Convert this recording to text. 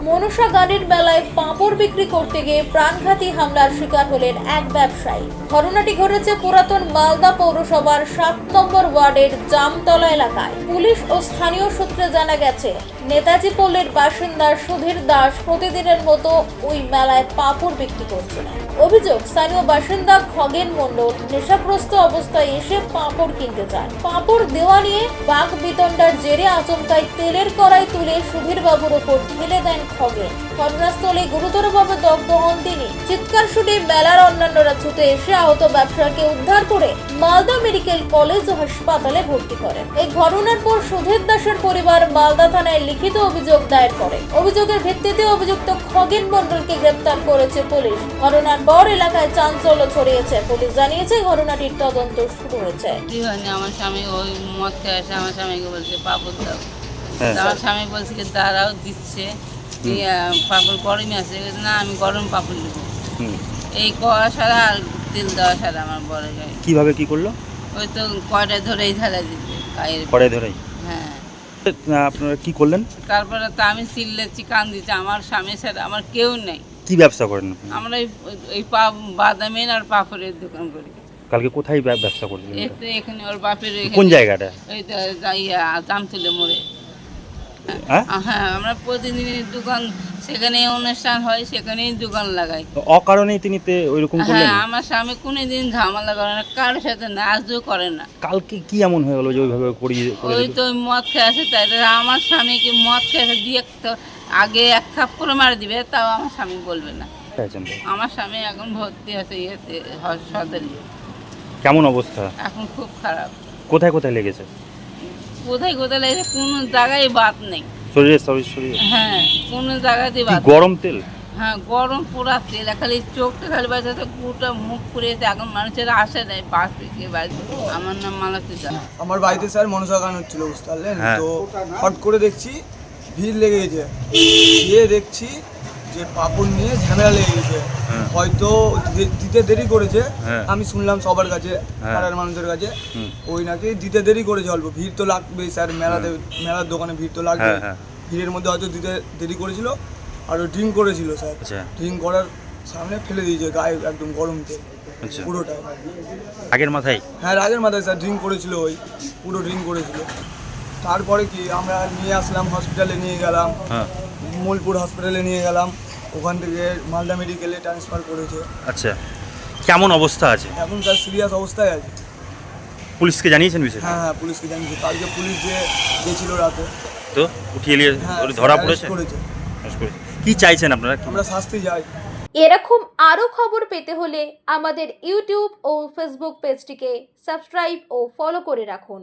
মনসা গানের মেলায় পাঁপড় বিক্রি করতে গিয়ে প্রাণঘাতী হামলার শিকার হলেন এক ব্যবসায়ী। ঘটনাটি ঘটেছে পুরাতন মালদা পৌরসভার 7 নম্বর ওয়ার্ডের জামতলা এলাকায়। পুলিশ ও স্থানীয় সূত্রে জানা গেছে, নেতাজি পল্লীর বাসিন্দা সুধীর দাস প্রতিদিনের মতো ওই মেলায় পাঁপড় বিক্রি করছিলেন। অভিযোগ, স্থানীয় বাসিন্দা খগেন মণ্ডল নেশাগ্রস্ত অবস্থায় এসে পাঁপড় কিনতে চান। পাঁপড় দেওয়া নিয়ে বাঘ বিতণ্ডার জেরে আচমকায় তেলের কড়াই তুলে সুধীর বাবুর ওপর ঢেলে দেন খগেন। ঘটনাস্থলে গুরুতরভাবে দগ্ধ হন তিনি। চিৎকার শুনে মেলার অন্যান্যরা ছুটে এসে আহত ব্যবসায়ীকে উদ্ধার করে মালদা মেডিকেল কলেজ ও হাসপাতালে ভর্তি করেন। এই ঘটনার পর সুধীর দাসের পরিবার মালদা থানায় লিখিত অভিযোগ দায়ের করে। অভিযোগের ভিত্তিতে অভিযুক্ত খগেন মণ্ডলকে গ্রেপ্তার করেছে পুলিশ। ঘটনার পর এলাকায় চাঞ্চল্য ছড়িয়েছে। পুলিশ জানিয়েছে ঘটনাটির তদন্ত শুরু হয়েছে। আমার স্বামী ওই মদ খেয়ে আসে, আমার স্বামীকে বলছে পাপড় দাও। আমার স্বামী বলছে দাঁড়াও দিচ্ছে, পাপড় গরমই আছে না, আমি গরম পাপড় নেবো। এই কড়া সারা আর তেল দেওয়া সারা আমার বড় গায়ে। কিভাবে কি করলো? ওই তো কড়াই ধরেই ঢালা দিচ্ছে গায়ের। কড়াই ধরেই? হ্যাঁ। আপনারা কি করলেন? তারপরে তো আমি চিল্লেছি, কান দিচ্ছি, আমার স্বামী ছাড়া আমার কেউ নেই। কি ব্যবসা করেন আপনি? আমরা এই বাদামের আর পাপড়ের দোকান করি। কালকে কোথায় ব্যবসা করছিলেন? এখানে ওর বাপের কোন জায়গাটা? এই তো জামতলা মোড়ে। হ্যাঁ, আমরা প্রতিদিন দোকান, সেখানে অনুষ্ঠান হয়, সেখানেই দোকান লাগাই। অকারণেই তিনি ওইরকম করলেন? হ্যাঁ, আমার স্বামী কোনোদিন ঝামেলা করে না, কারোর সাথে না, আজও করে না। কালকে কি এমন হয়ে গেল যে ওইভাবে ওই তো মদ খেয়ে আসে, তাই আমার স্বামীকে মদ খেয়ে দিয়ে আগে এক থাপ্পড় মারে দিবে, তাও আমার স্বামী বলবে না। আমার স্বামী এখন ভর্তি আছে ইয়েতে, হাসপাতালে। কেমন অবস্থা এখন? খুব খারাপ। কোথায় কোথায় লেগেছে? কোথায় কোথায় লেগেছে কোনো জায়গায় বাদ নেই। শরীরে? হ্যাঁ, কোনো জায়গাতেই বাদ। গরম তেল? হ্যাঁ, গরম পোড়া তেল। খালি চোখটা খালি বাঁচাতে, পুরোটা মুখ পুড়িয়েছে। এখন মানুষের আসে দেয় বাস থেকে বাড়ি। আমার নাম মালাতি দাস। আমার বাড়িতে স্যার মনসা গান হচ্ছিল, বুঝতে পারলেন তো। হট করে দেখছি ভিড় লেগে গেছে, গিয়ে দেখছি যে পাপড় নিয়ে ঝামেলা লেগে গেছে। হয়তো দিতে দেরি করেছে, আমি শুনলাম সবার কাছে, পাড়ার মানুষের কাছে, ওই নাকি দিতে দেরি করেছে অল্প। ভিড় তো লাগবেই স্যার, মেলার দোকানে ভিড় তো লাগবে। ভিড়ের মধ্যে হয়তো দিতে দেরি করেছিল, আর ড্রিঙ্ক করেছিল স্যার। ড্রিঙ্ক করার সামনে ফেলে দিয়েছে গায়ে একদম গরম তেল পুরোটা। আগের মাথায়? হ্যাঁ, আগের মাথায় স্যার ড্রিঙ্ক করেছিল, ওই পুরো ড্রিঙ্ক করেছিল। তারপরে কি আমরা নিয়ে আসলাম, হসপিটালে নিয়ে গেলাম, মোলপুর হসপিটালে নিয়ে গেলাম, ওখান থেকে মালদা মেডিকেলে ট্রান্সফার করেছে। আচ্ছা, কেমন অবস্থা আছে এখন স্যার? সিরিয়াস অবস্থায় আছে। পুলিশকে জানিয়েছেন বিষয়? হ্যাঁ, পুলিশকে জানিয়েছি। কালকে পুলিশ গেছিল রাতে, তো উঠিয়ে নিয়ে ধরা পড়েছে। কি চাইছেন আপনারা? আমরা শাস্তি চাই। এরকম আরও খবর পেতে হলে আমাদের ইউটিউব ও ফেসবুক পেজটিকে সাবস্ক্রাইব ও ফলো করে রাখুন।